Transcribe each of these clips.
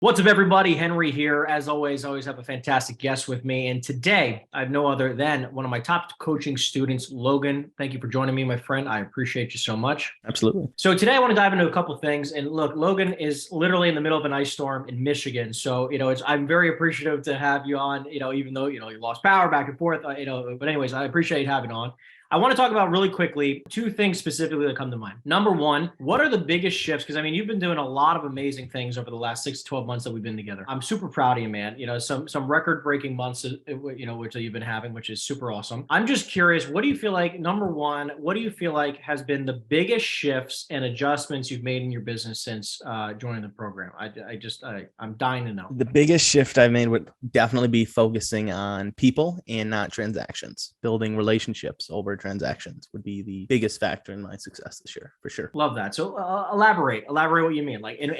What's up, everybody? Henry here. As always have a fantastic guest with me. And today, I have no other than one of my top coaching students, Logan. Thank you for joining me, my friend. I appreciate you so much. Absolutely. So today I want to dive into a couple of things. And look, Logan is literally in the middle of an ice storm in Michigan. So, I'm very appreciative to have you on, even though, you lost power back and forth, but anyways, I appreciate having on. I want to talk about really quickly two things specifically that come to mind. Number one, what are the biggest shifts? Because you've been doing a lot of amazing things over the last 6 to 12 months that we've been together. I'm super proud of you, man. Some record-breaking months, which you've been having, which is super awesome. I'm just curious, what do you feel like? Number one, what do you feel like has been the biggest shifts and adjustments you've made in your business since joining the program? I'm dying to know. The biggest shift I've made would definitely be focusing on people and not transactions. Building relationships over transactions would be the biggest factor in my success this year, for sure. Love that. So elaborate what you mean, like, and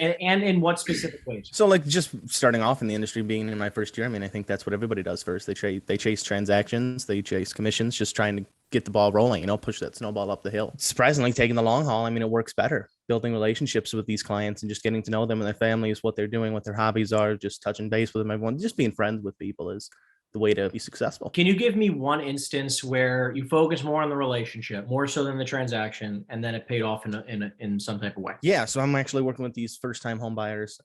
in what specific ways? So like just starting off in the industry, being in my first year, I think that's what everybody does first. They chase transactions, they chase commissions, just trying to get the ball rolling, push that snowball up the hill. Surprisingly, taking the long haul, it works better. Building relationships with these clients and just getting to know them and their families, what they're doing, what their hobbies are, just touching base with them, everyone, just being friends with people is the way to be successful. Can you give me one instance where you focus more on the relationship, more so than the transaction, and then it paid off in some type of way? Yeah. So I'm actually working with these first-time home buyers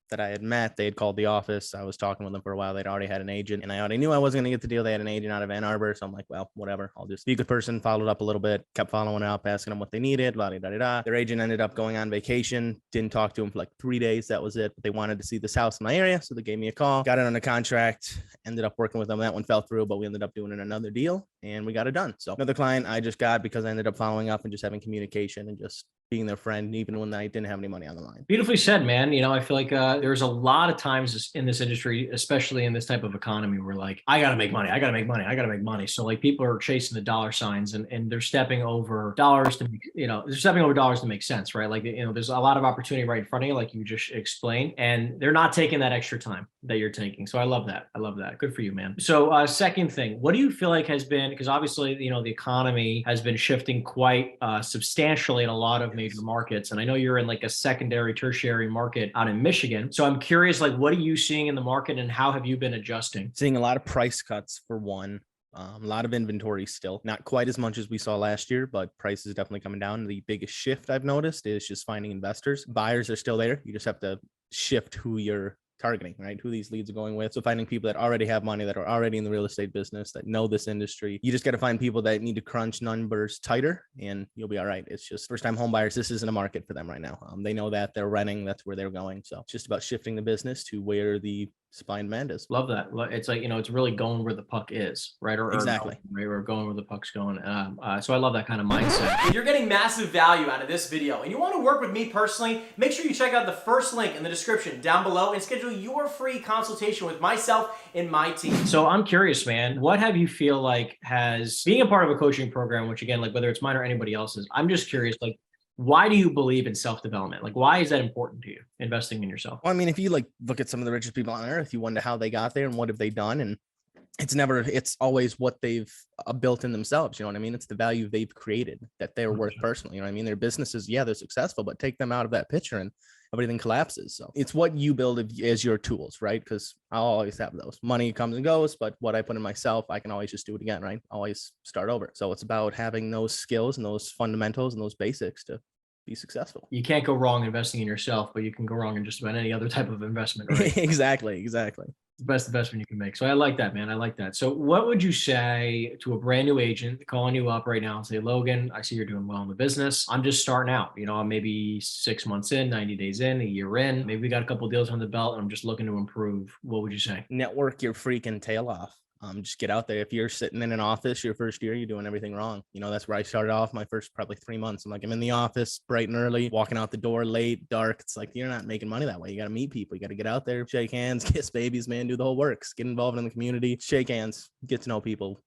that I had met. They had called the office. I was talking with them for a while. They'd already had an agent, and I already knew I wasn't going to get the deal. They had an agent out of Ann Arbor. So I'm like, well, whatever. I'll just be a good person. Followed up a little bit, kept following up, asking them what they needed. Their agent ended up going on vacation. Didn't talk to him for like 3 days. That was it. But they wanted to see this house in my area. So they gave me a call, got it under contract, ended up working with them. That one fell through, but we ended up doing another deal and we got it done. So another client I just got because I ended up following up and just having communication and just being their friend, even when I didn't have any money on the line. Beautifully said, man. I feel like there's a lot of times in this industry, especially in this type of economy, where like, I got to make money. I got to make money. I got to make money. So like people are chasing the dollar signs and they're stepping over dollars to, they're stepping over dollars to make sense, right? Like, there's a lot of opportunity right in front of you, like you just explained, and they're not taking that extra time that you're taking. So I love that. I love that. Good for you, man. So second thing, what do you feel like has been, because obviously, the economy has been shifting quite substantially in a lot of major markets. And I know you're in like a secondary, tertiary market out in Michigan. So I'm curious, like, what are you seeing in the market and how have you been adjusting? Seeing a lot of price cuts for one. A lot of inventory still, not quite as much as we saw last year, but prices is definitely coming down. The biggest shift I've noticed is just finding investors. Buyers are still there. You just have to shift who you're targeting, right? Who these leads are going with. So finding people that already have money, that are already in the real estate business, that know this industry. You just got to find people that need to crunch numbers tighter and you'll be all right. It's just first-time home buyers. This isn't a market for them right now. They know that they're renting. That's where they're going. So it's just about shifting the business to where the supply and demand is. Love that. It's like, it's really going where the puck is, right? Exactly. Right? We're going where the puck's going. So I love that kind of mindset. If you're getting massive value out of this video and you want to work with me personally, make sure you check out the first link in the description down below and schedule your free consultation with myself and my team. So I'm curious, man, what have you feel like has being a part of a coaching program, which again, like whether it's mine or anybody else's, I'm just curious, like, why do you believe in self-development? Like, why is that important to you, investing in yourself? Well, if you like look at some of the richest people on earth, you wonder how they got there and what have they done. And it's always what they've built in themselves. You know what I mean? It's the value they've created that they're worth personally. You know what I mean? Their businesses, yeah, they're successful, but take them out of that picture and everything collapses. So it's what you build as your tools, right? Because I'll always have those. Money comes and goes, but what I put in myself, I can always just do it again, right? Always start over. So it's about having those skills and those fundamentals and those basics to be successful. You can't go wrong investing in yourself, but you can go wrong in just about any other type of investment, right? Exactly. The best investment you can make. So I like that, man. I like that. So what would you say to a brand new agent calling you up right now and say, Logan, I see you're doing well in the business. I'm just starting out. I'm maybe 6 months in, 90 days in, a year in. Maybe we got a couple of deals on the belt and I'm just looking to improve. What would you say? Network your freaking tail off. Just get out there. If you're sitting in an office your first year, you're doing everything wrong. That's where I started off my first probably 3 months. I'm in the office bright and early, walking out the door late, dark. It's like, you're not making money that way. You got to meet people. You got to get out there, shake hands, kiss babies, man, do the whole works, get involved in the community, shake hands, get to know people.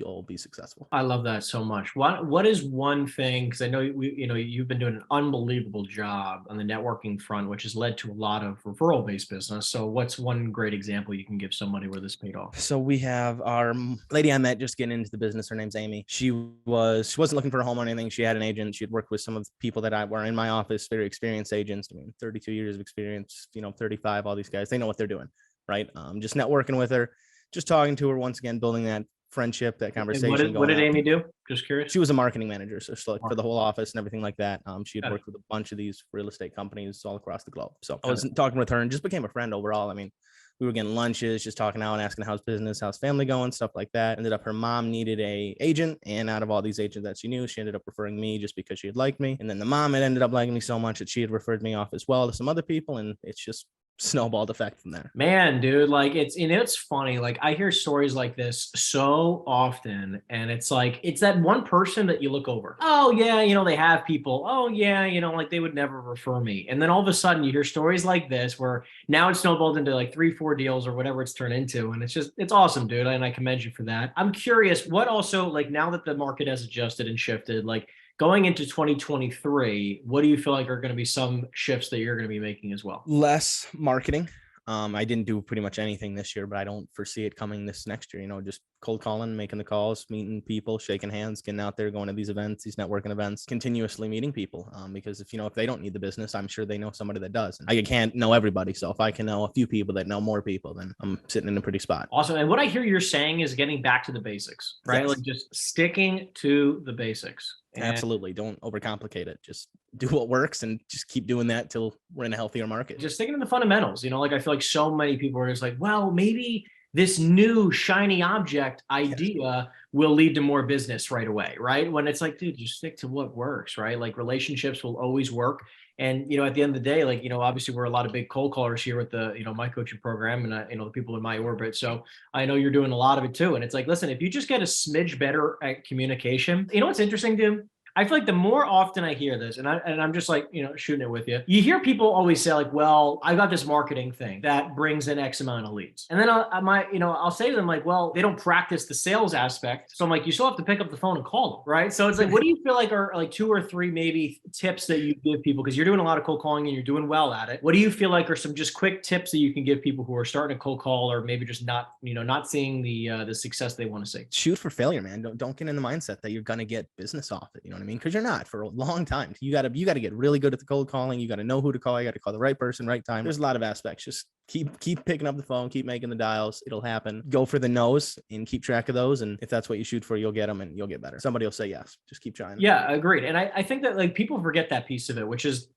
you'll be successful. I love that so much. What is one thing, because I know you've been doing an unbelievable job on the networking front, which has led to a lot of referral-based business. So what's one great example you can give somebody where this paid off? So we have our lady I met just getting into the business. Her name's Amy. She wasn't looking for a home or anything. She had an agent. She had worked with some of the people that were in my office, very experienced agents. I mean, 32 years of experience, 35, all these guys, they know what they're doing, right? Just networking with her, just talking to her, once again, building that friendship, that conversation. What did Amy do? Just curious. She was a marketing manager, so for the whole office and everything like that. She had Got it. worked with a bunch of these real estate companies all across the globe. So I was talking with her and just became a friend overall. I mean, we were getting lunches, just talking out and asking how's business, how's family going, stuff like that. Ended up her mom needed a agent, and out of all these agents that she knew, she ended up referring me just because she had liked me. And then the mom had ended up liking me so much that she had referred me off as well to some other people, and it's just snowballed effect from there. Man, dude, like it's funny. Like I hear stories like this so often, and it's like it's that one person that you look over. Oh yeah, they have people. Oh yeah, like they would never refer me. And then all of a sudden you hear stories like this where now it's snowballed into like 3-4 deals or whatever it's turned into, and it's awesome, dude. And I commend you for that. I'm curious, what also, like, now that the market has adjusted and shifted, like going into 2023, what do you feel like are going to be some shifts that you're going to be making as well? Less marketing. I didn't do pretty much anything this year, but I don't foresee it coming this next year. Just cold calling, making the calls, meeting people, shaking hands, getting out there, going to these events, these networking events, continuously meeting people. Because if they don't need the business, I'm sure they know somebody that does. And I can't know everybody. So if I can know a few people that know more people, then I'm sitting in a pretty spot. Awesome. And what I hear you're saying is getting back to the basics, right? Yes. Like just sticking to the basics. And absolutely. Don't overcomplicate it. Just do what works and just keep doing that till we're in a healthier market. Just sticking to the fundamentals, like I feel like so many people are just like, well, maybe this new shiny object idea will lead to more business right away, right? When it's like, dude, just stick to what works, right? Like relationships will always work. And, at the end of the day, like, obviously we're a lot of big cold callers here with the, my coaching program and, the people in my orbit. So I know you're doing a lot of it too. And it's like, listen, if you just get a smidge better at communication, what's interesting, dude? I feel like the more often I hear this, and I'm just like, shooting it with you, you hear people always say like, well, I got this marketing thing that brings in X amount of leads. And then I'll say to them like, well, they don't practice the sales aspect. So I'm like, you still have to pick up the phone and call them, right? So it's like, what do you feel like are like 2 or 3 maybe tips that you give people? Because you're doing a lot of cold calling and you're doing well at it. What do you feel like are some just quick tips that you can give people who are starting to cold call, or maybe just not seeing the success they want to see? Shoot for failure, man. Don't get in the mindset that you're going to get business off it. I mean, because you're not for a long time. You got to get really good at the cold calling. You got to know who to call. You got to call the right person, right time. There's a lot of aspects. Just keep picking up the phone, keep making the dials. It'll happen. Go for the no's and keep track of those. And if that's what you shoot for, you'll get them and you'll get better. Somebody will say yes. Just keep trying. Yeah, agreed. And I think that like people forget that piece of it, which is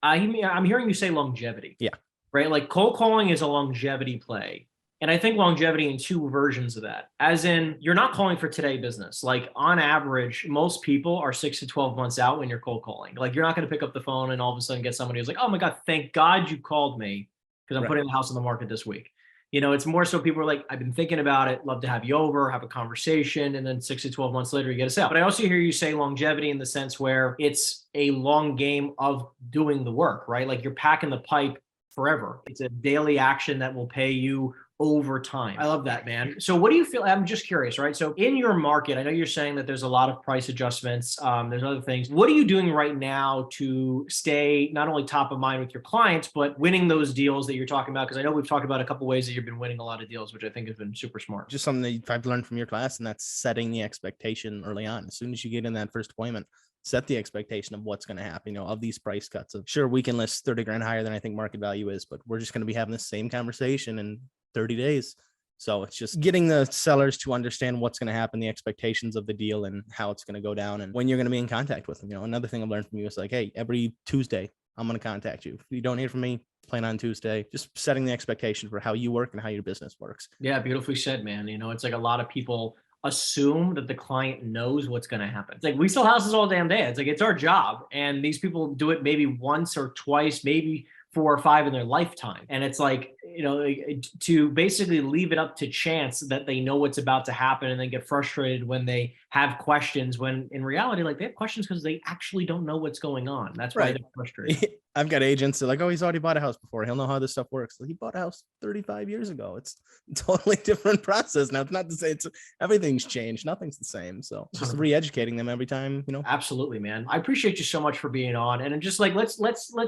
I'm hearing you say longevity. Yeah. Right. Like cold calling is a longevity play. And I think longevity in 2 versions of that, as in you're not calling for today business. Like on average, most people are 6 to 12 months out when you're cold calling. Like you're not going to pick up the phone and all of a sudden get somebody who's like, oh my God, thank God you called me because I'm putting the house on the market this week. It's more so people are like, I've been thinking about it, love to have you over, have a conversation. And then 6 to 12 months later, you get a sale. But I also hear you say longevity in the sense where it's a long game of doing the work, right? Like you're packing the pipe forever. It's a daily action that will pay you over time. I love that, man. So what do you feel? I'm just curious, right? So in your market, I know you're saying that there's a lot of price adjustments. There's other things. What are you doing right now to stay not only top of mind with your clients, but winning those deals that you're talking about? Because I know we've talked about a couple ways that you've been winning a lot of deals, which I think has been super smart. Just something that I've learned from your class, and that's setting the expectation early on. As soon as you get in that first appointment, set the expectation of what's going to happen, of these price cuts. Of sure, we can list 30 grand higher than I think market value is, but we're just going to be having the same conversation in 30 days. So it's just getting the sellers to understand what's going to happen, the expectations of the deal and how it's going to go down and when you're going to be in contact with them. Another thing I've learned from you is like, hey, every Tuesday, I'm going to contact you. If you don't hear from me, plan on Tuesday. Just setting the expectation for how you work and how your business works. Yeah, beautifully said, man. It's like a lot of people assume that the client knows what's going to happen. It's like we sell houses all damn day. It's like it's our job. And these people do it maybe once or twice, maybe 4 or 5 in their lifetime. And it's like, to basically leave it up to chance that they know what's about to happen and then get frustrated when they have questions, when in reality, like, they have questions because they actually don't know what's going on. That's why they're frustrated. I've got agents that are like, oh, he's already bought a house before. He'll know how this stuff works. Like, he bought a house 35 years ago. It's a totally different process. Now, it's not to say everything's changed. Nothing's the same. So just re-educating them every time, Absolutely, man. I appreciate you so much for being on. And just like, let's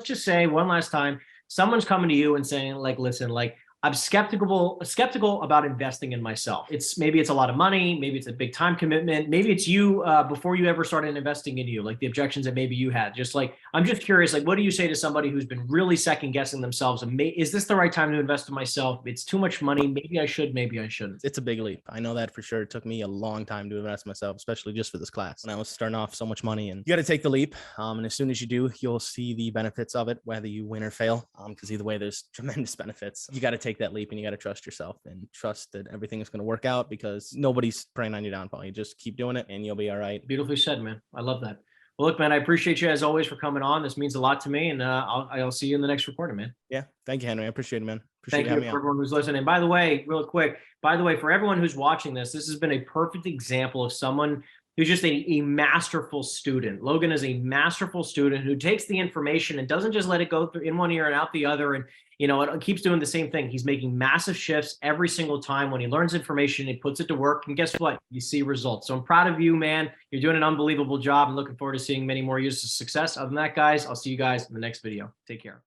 just say one last time, someone's coming to you and saying, like, listen, like, I'm skeptical about investing in myself. Maybe it's a lot of money. Maybe it's a big time commitment. Maybe it's you before you ever started investing in you, like the objections that maybe you had. Just like, I'm just curious, like, what do you say to somebody who's been really second guessing themselves? Is this the right time to invest in myself? It's too much money. Maybe I should, maybe I shouldn't. It's a big leap. I know that for sure. It took me a long time to invest in myself, especially just for this class. When I was starting off, so much money, and you got to take the leap. And as soon as you do, you'll see the benefits of it, whether you win or fail. Because either way, there's tremendous benefits. You got to take that leap, and you got to trust yourself and trust that everything is going to work out, because nobody's preying on your downfall. You just keep doing it and you'll be all right. Beautifully said, man. I love that. Well, look, man, I appreciate you as always for coming on. This means a lot to me, and I'll see you in the next recording, man. Yeah. Thank you, Henry. I appreciate it, man. Thank you for everyone who's listening. By the way, real quick, for everyone who's watching this has been a perfect example of someone who's just a masterful student. Logan is a masterful student who takes the information and doesn't just let it go through in one ear and out the other. And, it keeps doing the same thing. He's making massive shifts every single time. When he learns information, he puts it to work. And guess what? You see results. So I'm proud of you, man. You're doing an unbelievable job. I'm looking forward to seeing many more years of success. Other than that, guys, I'll see you guys in the next video. Take care.